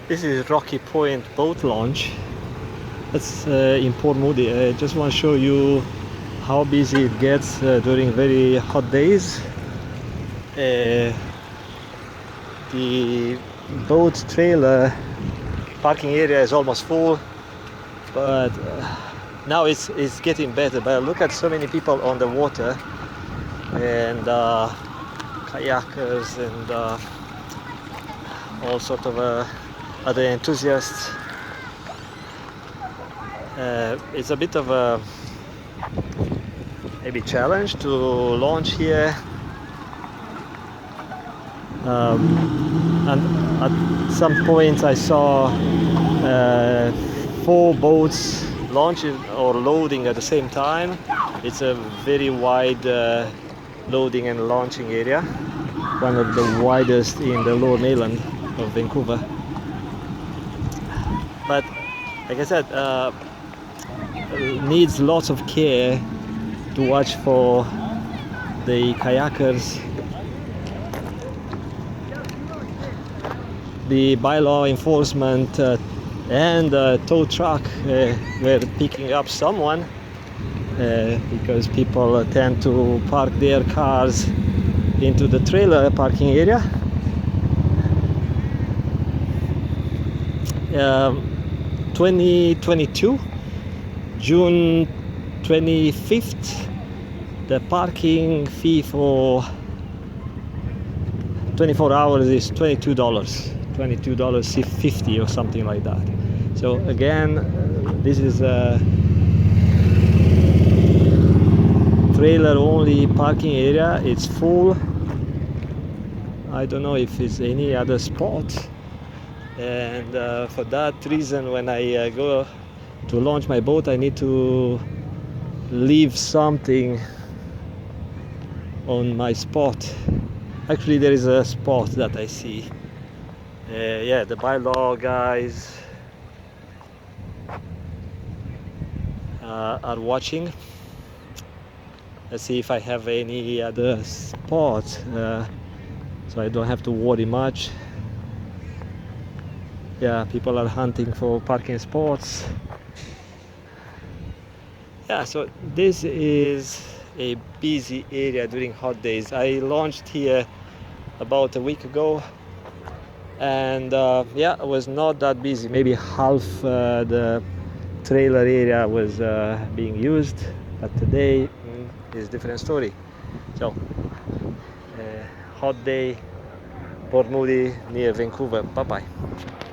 This is Rocky Point boat launch. That's in Port Moody. I just want to show you how busy it gets during very hot days. The boat trailer parking area is almost full, but now it's getting better. But look at so many people on the water, and kayakers and all sort of other enthusiasts. It's a bit of a maybe challenge to launch here, and at some point I saw 4 boats launching or loading at the same time. It's a very wide loading and launching area, one of the widest in the Lower Mainland of Vancouver. But like I said, needs lots of care to watch for the kayakers. The bylaw enforcement and the tow truck were picking up someone because people tend to park their cars into the trailer parking area. 2022 June 25th, the parking fee for 24 hours is $22.50 or something like that. So again, this is a trailer only parking area. It's full. I don't know if it's any other spot, and for that reason, when I go to launch my boat, I need to leave something on my spot. Actually, there is a spot that I see. Yeah, the bylaw guys are watching. Let's see if I have any other spot, so I don't have to worry much. Yeah, people are hunting for parking spots. Yeah, so this is a busy area during hot days. I launched here about a week ago, and yeah, it was not that busy. Maybe half the trailer area was being used, but today is a different story. So hot day, Port Moody near Vancouver. Bye bye.